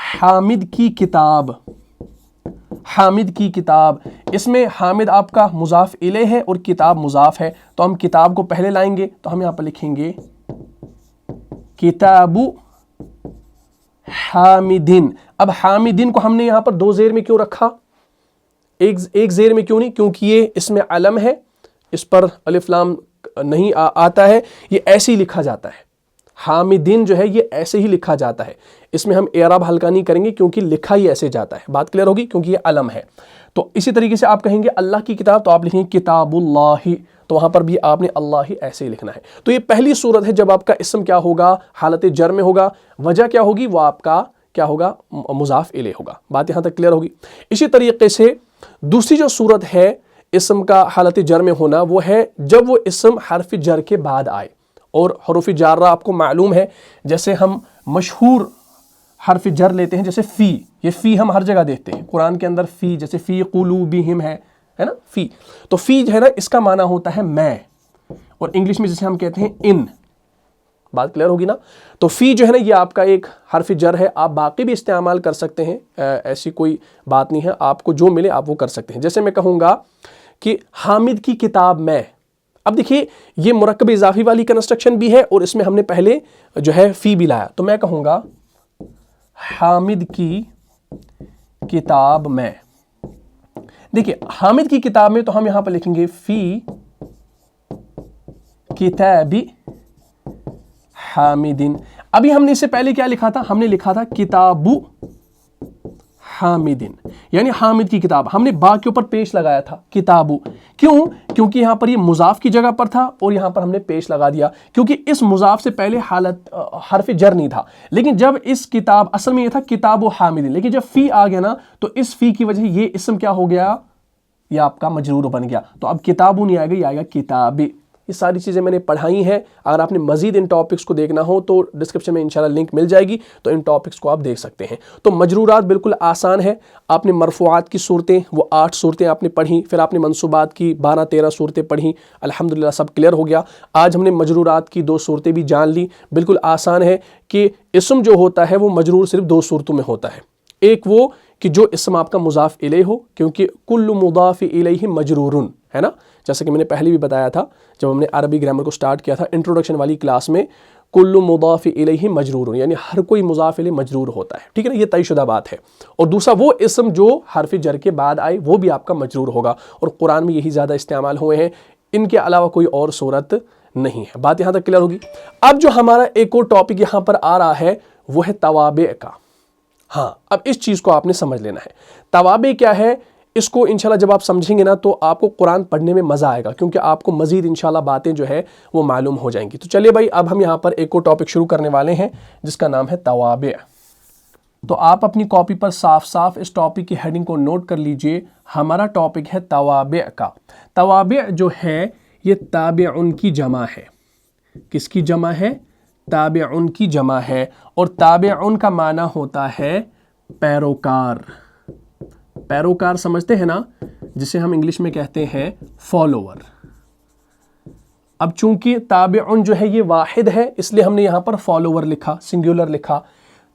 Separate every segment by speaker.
Speaker 1: حامد کی کتاب، حامد کی کتاب، اس میں حامد آپ کا مضاف الیہ ہے اور کتاب مضاف ہے، تو ہم کتاب کو پہلے لائیں گے، تو ہم یہاں پر لکھیں گے کتاب حامدن۔ اب حامدن کو ہم نے یہاں پر دو زیر میں کیوں رکھا، ایک زیر میں کیوں نہیں؟ کیونکہ یہ اس میں علم ہے، اس پر الف لام نہیں آتا ہے، یہ ایسے ہی لکھا جاتا ہے۔ حامدن جو ہے یہ ایسے ہی لکھا جاتا ہے، اس میں ہم اعراب ہلکا نہیں کریں گے کیونکہ لکھا ہی ایسے جاتا ہے۔ بات کلیئر ہوگی؟ کیونکہ یہ علم ہے۔ تو اسی طریقے سے آپ کہیں گے اللہ کی کتاب، تو آپ لکھیں گے کتاب اللہ، تو وہاں پر بھی آپ نے اللہ ہی ایسے ہی لکھنا ہے۔ تو یہ پہلی صورت ہے جب آپ کا اسم کیا ہوگا، حالت جر میں ہوگا۔ وجہ کیا ہوگی؟ وہ آپ کا کیا ہوگا؟ مضاف الیہ ہوگا۔ بات یہاں تک کلیئر ہوگی؟ اسی طریقے سے دوسری جو صورت ہے اسم کا حالت جر میں ہونا، وہ ہے جب وہ اسم حرف جر کے بعد آئے، اور حروف جارہ آپ کو معلوم ہے، جیسے ہم مشہور حرف جر لیتے ہیں، جیسے فی، یہ فی ہم ہر جگہ دیکھتے ہیں قرآن کے اندر، فی جیسے فی قلوبہم ہے نا، فی، تو فی جو ہے نا اس کا معنی ہوتا ہے میں، اور انگلش میں جیسے ہم کہتے ہیں ان۔ بات کلیئر ہوگی نا؟ تو فی جو ہے نا یہ آپ کا ایک حرف جر ہے، آپ باقی بھی استعمال کر سکتے ہیں، ایسی کوئی بات نہیں ہے، آپ کو جو ملے آپ وہ کر سکتے ہیں۔ جیسے میں کہوں گا کہ حامد کی کتاب میں، اب دیکھیے یہ مرکب اضافی والی کنسٹرکشن بھی ہے، اور اس میں ہم نے پہلے جو ہے فی بھی لایا، تو میں کہوں گا حامد کی کتاب میں۔ دیکھیے حامد کی کتاب میں، تو ہم یہاں پر لکھیں گے فی کتاب حامدن۔ ابھی ہم نے اس سے پہلے کیا لکھا تھا؟ ہم نے لکھا تھا کتاب حامدن، یعنی حامد کی کتاب، ہم نے با کے اوپر پیش لگایا تھا کتابو۔ کیوں؟ کیونکہ یہاں پر یہ مضاف کی جگہ پر تھا، اور یہاں پر ہم نے پیش لگا دیا، کیونکہ اس مضاف سے پہلے حالت حرف جر نہیں تھا۔ لیکن جب اس کتاب، اصل میں یہ تھا کتاب حامدن، لیکن جب فی آ گیا نا، تو اس فی کی وجہ یہ اسم کیا ہو گیا؟ یہ آپ کا مجرور بن گیا۔ تو اب کتابو نہیں آئے گا، یہ آئے گا کتاب۔ یہ ساری چیزیں میں نے پڑھائی ہیں، اگر آپ نے مزید ان ٹاپکس کو دیکھنا ہو تو ڈسکرپشن میں انشاءاللہ لنک مل جائے گی، تو ان ٹاپکس کو آپ دیکھ سکتے ہیں۔ تو مجرورات بالکل آسان ہے، آپ نے مرفوعات کی صورتیں، وہ 8 صورتیں آپ نے پڑھی، پھر آپ نے منصوبات کی 12-13 صورتیں پڑھی، الحمدللہ سب کلیئر ہو گیا۔ آج ہم نے مجرورات کی 2 صورتیں بھی جان لی۔ بالکل آسان ہے کہ اسم جو ہوتا ہے وہ مجرور صرف 2 صورتوں میں ہوتا ہے، ایک وہ کہ جو اسم آپ کا مضاف الیہ ہو، کیونکہ کل مضاف الیہ مجرورن ہے نا، جیسا کہ میں نے پہلے بھی بتایا تھا جب ہم نے عربی گرامر کو سٹارٹ کیا تھا انٹروڈکشن والی کلاس میں، کل مضاف الیہ مجرور، یعنی ہر کوئی مضاف الیہ مجرور ہوتا ہے، ٹھیک ہے نا، یہ طے شدہ بات ہے۔ اور دوسرا وہ اسم جو حرف جر کے بعد آئے وہ بھی آپ کا مجرور ہوگا، اور قرآن میں یہی زیادہ استعمال ہوئے ہیں، ان کے علاوہ کوئی اور صورت نہیں ہے۔ بات یہاں تک کلیئر ہوگی؟ اب جو ہمارا ایک اور ٹاپک یہاں پر آ رہا ہے وہ ہے توابع کا۔ ہاں، اب اس چیز کو آپ نے سمجھ لینا ہے، توابع کیا ہے۔ اس کو انشاءاللہ جب آپ سمجھیں گے نا تو آپ کو قرآن پڑھنے میں مزہ آئے گا، کیونکہ آپ کو مزید انشاءاللہ باتیں جو ہے وہ معلوم ہو جائیں گی۔ تو چلیے بھائی، اب ہم یہاں پر ایک اور ٹاپک شروع کرنے والے ہیں جس کا نام ہے توابع۔ تو آپ اپنی کاپی پر صاف صاف اس ٹاپک کی ہیڈنگ کو نوٹ کر لیجئے، ہمارا ٹاپک ہے توابع کا۔ توابع جو ہے یہ تابعن کی جمع ہے۔ کس کی جمع ہے؟ تابعن کی جمع ہے، اور تابعن کا معنی ہوتا ہے پیروکار۔ پیروکار سمجھتے ہیں نا، جسے ہم انگلش میں کہتے ہیں فالوور۔ اب چونکہ تابعن جو ہے یہ واحد ہے، اس لیے ہم نے یہاں پر فالوور لکھا، سنگولر لکھا۔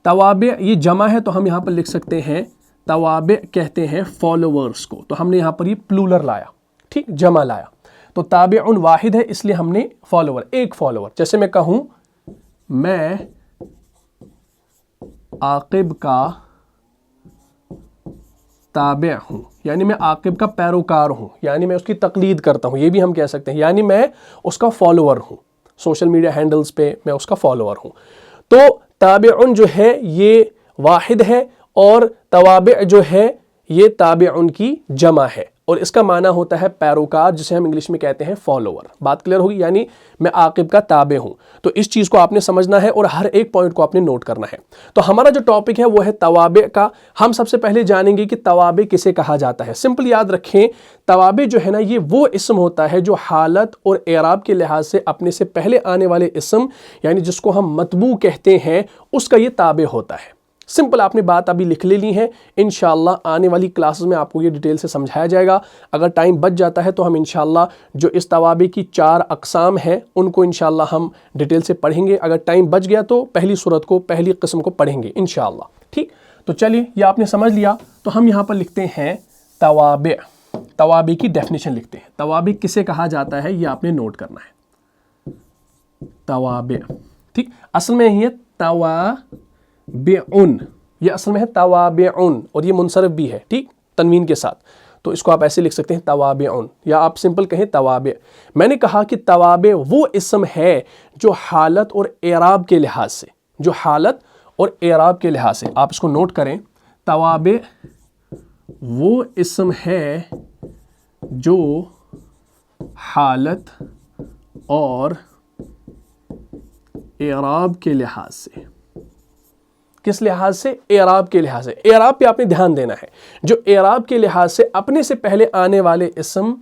Speaker 1: توابع یہ جمع ہے، تو ہم یہاں پر لکھ سکتے ہیں توابع کہتے ہیں فالوورز کو، تو ہم نے یہاں پر یہ پلورل لایا، ٹھیک، جمع لایا۔ تو تابعن واحد ہے، اس لیے ہم نے فالوور، ایک فالوور۔ جیسے میں کہوں میں عاقب کا تابع ہوں، یعنی میں عاقب کا پیروکار ہوں، یعنی میں اس کی تقلید کرتا ہوں، یہ بھی ہم کہہ سکتے ہیں، یعنی میں اس کا فالوور ہوں، سوشل میڈیا ہینڈلز پہ میں اس کا فالوور ہوں۔ تو تابعن جو ہے یہ واحد ہے، اور توابع جو ہے یہ تابعن کی جمع ہے، اور اس کا معنی ہوتا ہے پیروکار، جسے ہم انگلش میں کہتے ہیں فالوور۔ بات کلیئر ہوگی؟ یعنی میں عاقب کا تابع ہوں۔ تو اس چیز کو آپ نے سمجھنا ہے، اور ہر ایک پوائنٹ کو آپ نے نوٹ کرنا ہے۔ تو ہمارا جو ٹاپک ہے وہ ہے توابع کا۔ ہم سب سے پہلے جانیں گے کہ توابع کسے کہا جاتا ہے۔ سمپل یاد رکھیں، توابع جو ہے نا یہ وہ اسم ہوتا ہے جو حالت اور اعراب کے لحاظ سے اپنے سے پہلے آنے والے اسم، یعنی جس کو ہم متبوع کہتے ہیں، اس کا یہ تابع ہوتا ہے۔ سمپل آپ نے بات ابھی لکھ لی ہے، انشاءاللہ آنے والی کلاسز میں آپ کو یہ ڈیٹیل سے سمجھایا جائے گا۔ اگر ٹائم بچ جاتا ہے تو ہم انشاءاللہ جو اس توابع کی 4 اقسام ہیں ان کو انشاءاللہ ہم ڈیٹیل سے پڑھیں گے۔ اگر ٹائم بچ گیا تو پہلی صورت کو، پہلی قسم کو پڑھیں گے انشاءاللہ، ٹھیک۔ تو چلیے یہ آپ نے سمجھ لیا، تو ہم یہاں پر لکھتے ہیں توابع. توابع کی ڈیفینیشن لکھتے ہیں. توابع کسے کہا جاتا ہے یہ آپ نے نوٹ کرنا ہے. توابع ٹھیک، اصل میں یہ توابعن، یہ اصل میں ہے توابعن اور یہ منصرف بھی ہے ٹھیک تنوین کے ساتھ. تو اس کو آپ ایسے لکھ سکتے ہیں توابعن، یا آپ سمپل کہیں توابع. میں نے کہا کہ توابع وہ اسم ہے جو حالت اور اعراب کے لحاظ سے، جو حالت اور اعراب کے لحاظ سے، آپ اس کو نوٹ کریں. توابع وہ اسم ہے جو حالت اور اعراب کے لحاظ سے، کس لحاظ سے؟ اعراب کے لحاظ سے. اعراب پہ آپ نے دھیان دینا ہے. جو اعراب کے لحاظ سے اپنے سے پہلے آنے والے اسم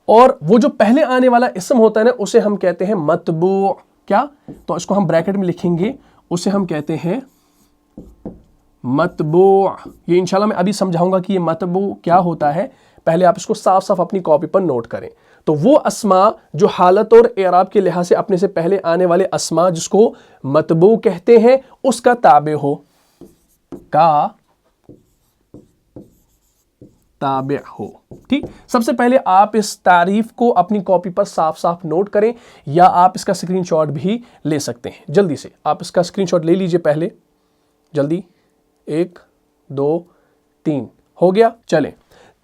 Speaker 1: اور وہ جو پہلے آنے والا اسم ہوتا ہے نا اسے ہم کہتے ہیں متبوع. کیا؟ تو اس کو ہم بریکٹ میں لکھیں گے، اسے ہم کہتے ہیں متبوع. یہ انشاءاللہ میں ابھی سمجھاؤں گا کہ یہ متبوع کیا ہوتا ہے. پہلے آپ اس کو صاف صاف اپنی کاپی پر نوٹ کریں. تو وہ اسما جو حالت اور اعراب کے لحاظ سے اپنے سے پہلے آنے والے اسما جس کو متبوع کہتے ہیں اس کا تابع ہو، کا تابع ہو. ٹھیک، سب سے پہلے آپ اس تعریف کو اپنی کاپی پر صاف صاف نوٹ کریں، یا آپ اس کا اسکرین شاٹ بھی لے سکتے ہیں. جلدی سے آپ اس کا اسکرین شاٹ لے لیجئے پہلے، جلدی. 1 2 3 ہو گیا. چلیں،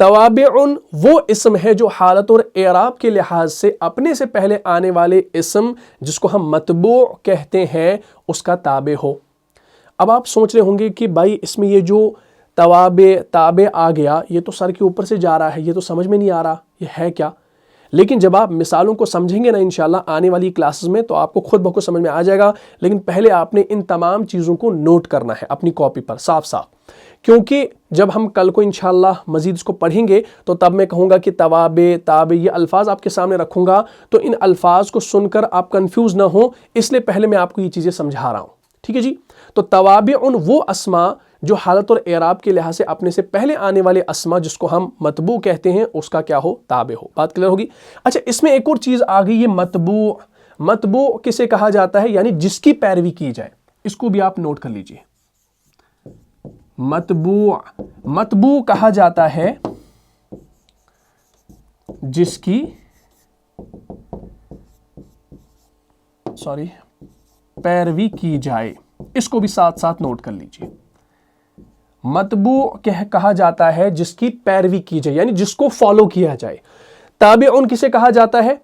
Speaker 1: توابعن وہ اسم ہے جو حالت اور اعراب کے لحاظ سے اپنے سے پہلے آنے والے اسم جس کو ہم متبوع کہتے ہیں اس کا تابع ہو. اب آپ سوچ رہے ہوں گے کہ بھائی اس میں یہ جو تابع آ گیا یہ تو سر کے اوپر سے جا رہا ہے، یہ تو سمجھ میں نہیں آ رہا یہ ہے کیا. لیکن جب آپ مثالوں کو سمجھیں گے نا انشاءاللہ آنے والی کلاسز میں تو آپ کو خود بخود سمجھ میں آ جائے گا. لیکن پہلے آپ نے ان تمام چیزوں کو نوٹ کرنا ہے اپنی کاپی پر صاف صاف، کیونکہ جب ہم کل کو انشاءاللہ مزید اس کو پڑھیں گے تو تب میں کہوں گا کہ توابع تابع یہ الفاظ آپ کے سامنے رکھوں گا، تو ان الفاظ کو سن کر آپ کنفیوز نہ ہوں، اس لیے پہلے میں آپ کو یہ چیزیں سمجھا رہا ہوں. ٹھیک ہے جی. تو توابعن وہ اسما جو حالت اور اعراب کے لحاظ سے اپنے سے پہلے آنے والے اسما جس کو ہم متبوع کہتے ہیں اس کا کیا ہو؟ تابع ہو. بات کلیئر ہوگی؟ اچھا، اس میں ایک اور چیز آ گئی، یہ متبوع. متبوع کسے کہا جاتا ہے؟ یعنی جس کی پیروی کی جائے. اس کو بھی آپ نوٹ کر لیجئے. متبوع کہا جاتا ہے جس کی پیروی کی جائے. اس کو بھی ساتھ ساتھ نوٹ کر لیجئے. متبوع کہا جاتا ہے جس کی پیروی کی جائے، یعنی جس کو فالو کیا جائے. تابعن کسے کہا جاتا ہے؟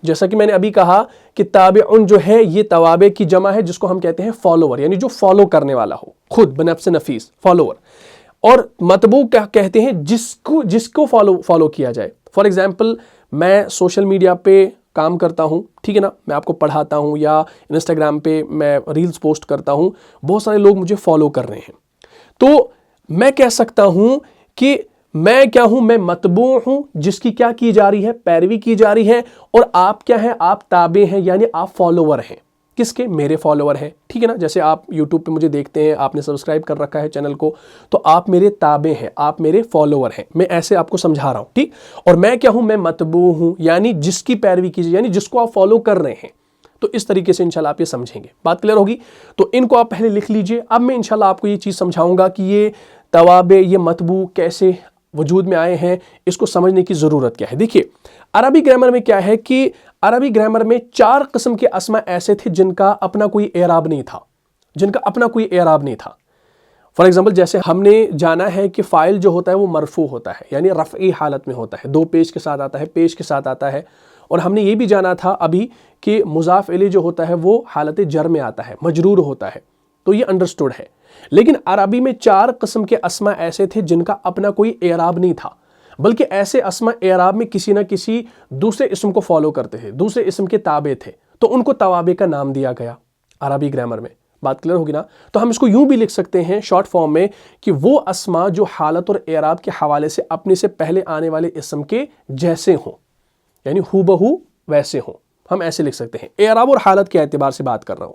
Speaker 1: جیسا کہ میں نے ابھی کہا کہ تابعن جو ہے یہ توابع کی جمع ہے جس کو ہم کہتے ہیں فالوور، یعنی جو فالو کرنے والا ہو، خود بنفس نفیس فالوور. اور متبوع کہتے ہیں جس کو فالو کیا جائے. فار ایگزامپل میں سوشل میڈیا پہ کام کرتا ہوں، ٹھیک ہے نا، میں آپ کو پڑھاتا ہوں یا انسٹاگرام پہ میں ریلز پوسٹ کرتا ہوں، بہت سارے لوگ مجھے فالو کر رہے ہیں. تو میں کہہ سکتا ہوں کہ میں کیا ہوں؟ میں متبوع ہوں جس کی کیا کی جا رہی ہے؟ پیروی کی جا رہی ہے. اور آپ کیا ہیں؟ آپ تابع ہیں، یعنی آپ فالوور ہیں. کس کے؟ میرے فالوور ہیں. ٹھیک ہے نا، جیسے آپ یوٹیوب پہ مجھے دیکھتے ہیں، آپ نے سبسکرائب کر رکھا ہے چینل کو، تو آپ میرے تابع ہیں، آپ میرے فالوور ہیں. میں ایسے آپ کو سمجھا رہا ہوں. ٹھیک. اور میں کیا ہوں؟ میں متبوع ہوں، یعنی جس کی پیروی کیجیے، یعنی جس کو آپ فالو کر رہے ہیں. تو اس طریقے سے انشاءاللہ آپ یہ سمجھیں گے. بات کلیئر ہوگی؟ تو ان کو آپ پہلے لکھ لیجئے. اب میں انشاءاللہ آپ کو یہ چیز سمجھاؤں گا کہ یہ توابع، یہ متبوع کیسے وجود میں آئے ہیں، اس کو سمجھنے کی ضرورت کیا ہے. دیکھیے، عربی گرامر میں کیا ہے کہ عربی گرامر میں 4 قسم کے اسما ایسے تھے جن کا اپنا کوئی اعراب نہیں تھا. فار ایگزامپل جیسے ہم نے جانا ہے کہ فاعل جو ہوتا ہے وہ مرفوع ہوتا ہے، یعنی رفعی حالت میں ہوتا ہے، 2 پیش کے ساتھ آتا ہے، پیش کے ساتھ آتا ہے. اور ہم نے یہ بھی جانا تھا ابھی کہ مضاف الیہ جو ہوتا ہے وہ حالت جر میں آتا ہے، مجرور ہوتا ہے. تو یہ انڈرسٹوڈ ہے. لیکن عربی میں 4 قسم کے اسما ایسے تھے جن کا اپنا کوئی اعراب نہیں تھا، بلکہ ایسے اسما اعراب میں کسی نہ کسی دوسرے اسم کو فالو کرتے تھے، دوسرے اسم کے تابع تھے. تو ان کو توابع کا نام دیا گیا عربی گرامر میں. بات کلیئر ہوگی نا؟ تو ہم اس کو یوں بھی لکھ سکتے ہیں شارٹ فارم میں کہ وہ اسما جو حالت اور اعراب کے حوالے سے اپنے سے پہلے آنے والے اسم کے جیسے ہوں، یعنی ہو بہو ویسے ہوں. ہم ایسے لکھ سکتے ہیں. اعراب اور حالت کے اعتبار سے بات کر رہا ہوں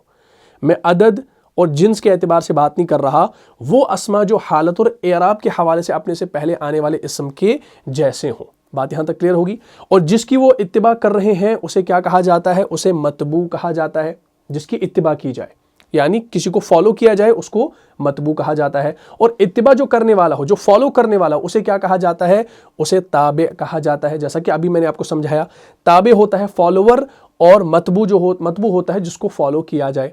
Speaker 1: میں، عدد اور جنس کے اعتبار سے بات نہیں کر رہا. وہ اسما جو حالت اور اعراب کے حوالے سے اپنے سے پہلے آنے والے اسم کے جیسے ہوں. بات یہاں تک کلیئر ہوگی. اور جس کی وہ اتباع کر رہے ہیں اسے کیا کہا جاتا ہے؟ اسے متبوع کہا جاتا ہے. جس کی اتباع کی جائے یعنی کسی کو فالو کیا جائے اس کو متبوع کہا جاتا ہے. اور اتباع جو کرنے والا ہو، جو فالو کرنے والا ہو، اسے کیا کہا جاتا ہے؟ اسے تابع کہا جاتا ہے. جیسا کہ ابھی میں نے آپ کو سمجھایا، تابع ہوتا ہے فالوور اور متبوع ہوتا ہے جس کو فالو کیا جائے.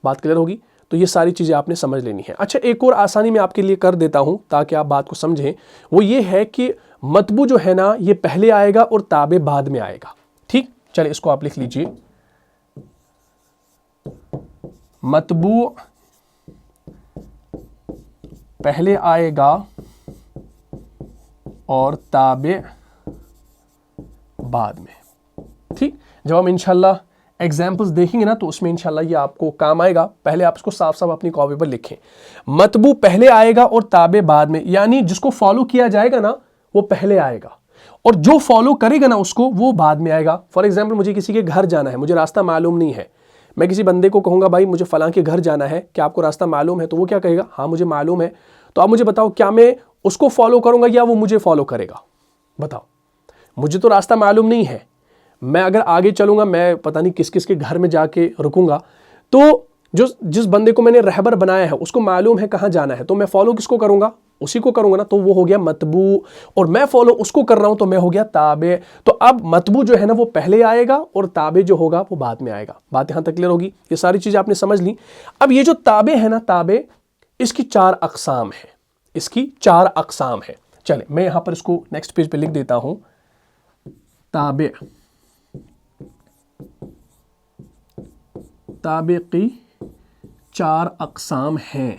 Speaker 1: بات کلیئر ہوگی؟ تو یہ ساری چیزیں آپ نے سمجھ لینی ہے. اچھا، ایک اور آسانی میں آپ کے لیے کر دیتا ہوں تاکہ آپ بات کو سمجھیں. وہ یہ ہے کہ متبوع جو ہے نا یہ پہلے آئے گا اور تابع بعد میں آئے گا. ٹھیک، چلے اس کو آپ لکھ لیجئے. متبوع پہلے آئے گا اور تابع بعد میں. ٹھیک، جب ہم انشاءاللہ ایگزامپلز دیکھیں گے نا تو اس میں انشاءاللہ یہ آپ کو کام آئے گا. پہلے آپ اس کو صاف صاف اپنی کاپی پر لکھیں. متبوع پہلے آئے گا اور تابع بعد میں، یعنی جس کو فالو کیا جائے گا نا وہ پہلے آئے گا اور جو فالو کرے گا نا اس کو وہ بعد میں آئے گا. فار ایگزامپل مجھے کسی کے گھر جانا ہے، مجھے راستہ معلوم نہیں ہے. میں کسی بندے کو کہوں گا بھائی مجھے فلاں کے گھر جانا ہے، کیا آپ کو راستہ معلوم ہے؟ تو وہ کیا کہے گا؟ ہاں مجھے معلوم ہے. تو آپ مجھے بتاؤ کیا میں اس کو فالو کروں گا یا وہ مجھے فالو کرے گا؟ بتاؤ. مجھے تو راستہ معلوم نہیں ہے، میں اگر آگے چلوں گا میں پتہ نہیں کس کس کے گھر میں جا کے رکوں گا. تو جس بندے کو میں نے رہبر بنایا ہے اس کو معلوم ہے کہاں جانا ہے، تو میں فالو کس کو کروں گا؟ اسی کو کروں گا نا. تو وہ ہو گیا متبوع، اور میں فالو اس کو کر رہا ہوں تو میں ہو گیا تابع. تو اب متبوع جو ہے نا وہ پہلے آئے گا اور تابع جو ہوگا وہ بعد میں آئے گا. بات یہاں تک کلیئر ہوگی؟ یہ ساری چیزیں آپ نے سمجھ لی. اب یہ جو تابع ہے نا، تابع، اس کی 4 اقسام ہیں. اس کی 4 اقسام ہیں. چلے میں یہاں پر اس کو نیکسٹ پیج پہ لکھ دیتا ہوں. تابع کی 4 اقسام ہیں.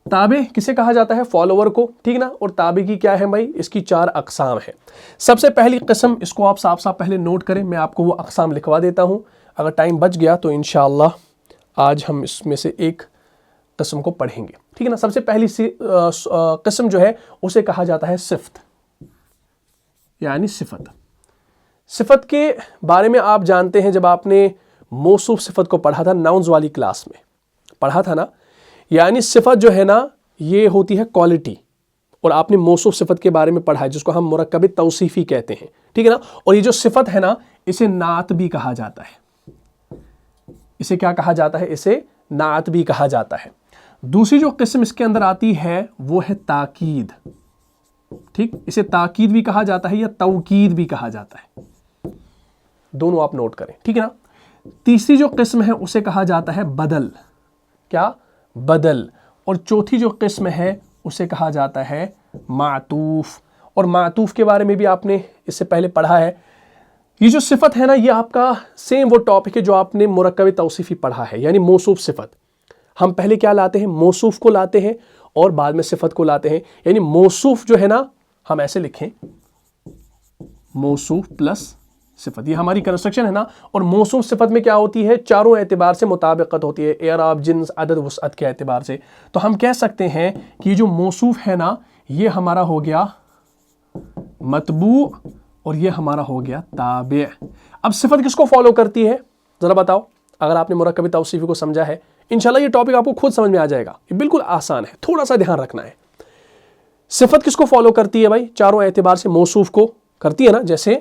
Speaker 1: تابع کسے کہا جاتا ہے؟ فالوور کو. ٹھیک نا؟ اور تابع کی کیا ہے بھائی؟ اس کی 4 اقسام ہیں. سب سے پہلی قسم، اس کو آپ صاف صاف پہلے نوٹ کریں، میں آپ کو وہ اقسام لکھوا دیتا ہوں. اگر ٹائم بچ گیا تو انشاءاللہ آج ہم اس میں سے ایک قسم کو پڑھیں گے. ٹھیک ہے نا؟ سب سے پہلی قسم جو ہے اسے کہا جاتا ہے صفت، یعنی صفت. صفت کے بارے میں آپ جانتے ہیں، جب آپ نے موصوف صفت کو پڑھا تھا ناؤنز والی کلاس میں پڑھا تھا نا، یعنی صفت جو ہے نا یہ ہوتی ہے کوالٹی. اور آپ نے موصوف صفت کے بارے میں پڑھا ہے جس کو ہم مرکب توصیفی کہتے ہیں. ٹھیک ہے نا؟ اور یہ جو صفت ہے نا اسے نعت بھی کہا جاتا ہے. اسے کیا کہا جاتا ہے؟ اسے نعت بھی کہا جاتا ہے. دوسری جو قسم اس کے اندر آتی ہے وہ ہے تاکید. ٹھیک، اسے تاکید بھی کہا جاتا ہے یا توکید بھی کہا جاتا ہے. دونوں آپ نوٹ کریں. ٹھیک ہے نا؟ تیسری جو قسم ہے اسے کہا جاتا ہے بدل. کیا؟ بدل. اور چوتھی جو قسم ہے اسے کہا جاتا ہے معطوف. اور معطوف کے بارے میں بھی آپ نے اس سے پہلے پڑھا ہے. یہ جو صفت ہے نا یہ آپ کا سیم وہ ٹاپک ہے جو آپ نے مرکب توصیفی پڑھا ہے، یعنی موصوف صفت. ہم پہلے کیا لاتے ہیں؟ موصوف کو لاتے ہیں اور بعد میں صفت کو لاتے ہیں. یعنی موصوف جو ہے نا ہم ایسے لکھیں، موصوف پلس صفت، یہ ہماری کنسٹرکشن ہے نا. اور موصوف صفت میں کیا ہوتی ہے؟ چاروں اعتبار سے مطابقت ہوتی ہے، اعراب، جنس، عدد، وسعت کے اعتبار سے. تو ہم کہہ سکتے ہیں کہ یہ جو موصوف ہے نا یہ ہمارا ہو گیا متبوع اور یہ ہمارا ہو گیا تابع. اب صفت کس کو فالو کرتی ہے ذرا بتاؤ؟ اگر آپ نے مرکب توصیفی کو سمجھا ہے انشاءاللہ یہ ٹاپک آپ کو خود سمجھ میں آ جائے گا. یہ بالکل آسان ہے، تھوڑا سا دھیان رکھنا ہے. صفت کس کو فالو کرتی ہے بھائی؟ چاروں اعتبار سے موصوف کو کرتی ہے نا. جیسے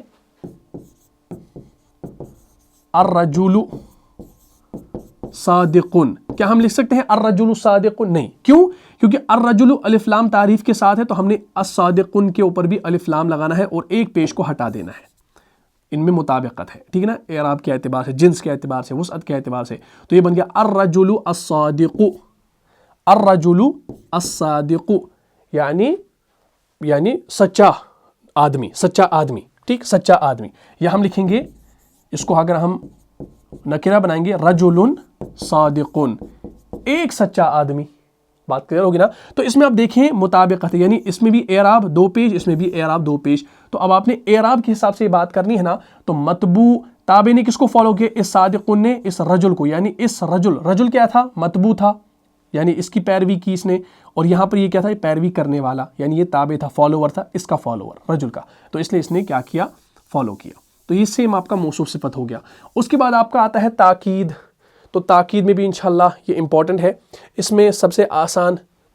Speaker 1: الرجل صادق، کیا ہم لکھ سکتے ہیں الرجل صادق؟ نہیں. کیوں؟ کیونکہ الرجل الف لام تعریف کے ساتھ ہے تو ہم نے الصادق کے اوپر بھی الف لام لگانا ہے اور ایک پیش کو ہٹا دینا ہے. ان میں مطابقت ہے. ٹھیک ہے نا؟ اعراب کے اعتبار سے، جنس کے اعتبار سے، وسعت کے اعتبار سے. تو یہ بن گیا الرجل الصادق. الرجل الصادق یعنی سچا آدمی، سچا آدمی. ٹھیک، سچا آدمی. یا ہم لکھیں گے اس کو، اگر ہم نکرہ بنائیں گے، رجل صادق، ایک سچا آدمی. بات کلیئر ہوگی نا؟ تو اس میں آپ دیکھیں مطابقت ہے، یعنی اس میں بھی اعراب 2 پیش، اس میں بھی اعراب 2 پیش. تو اب آپ نے اعراب کے حساب سے یہ بات کرنی ہے نا. تو متبوع، تابع نے کس کو فالو کیا؟ اس صادق نے اس رجل کو، یعنی اس رجل کیا تھا؟ متبوع تھا، یعنی اس کی پیروی کی اس نے. اور یہاں پر یہ کیا تھا؟ یہ پیروی کرنے والا، یعنی یہ تابع تھا، فالوور تھا، اس کا فالوور رجل کا. تو اس لیے اس نے کیا کیا؟ فالو کیا. تو یہ سیم آپ کا موصوف صفت ہو گیا. اس کے بعد آپ کا آتا ہے تاکید. تو تاکید میں بھی انشاءاللہ یہ امپورٹنٹ ہے. اس میں سب سے آسان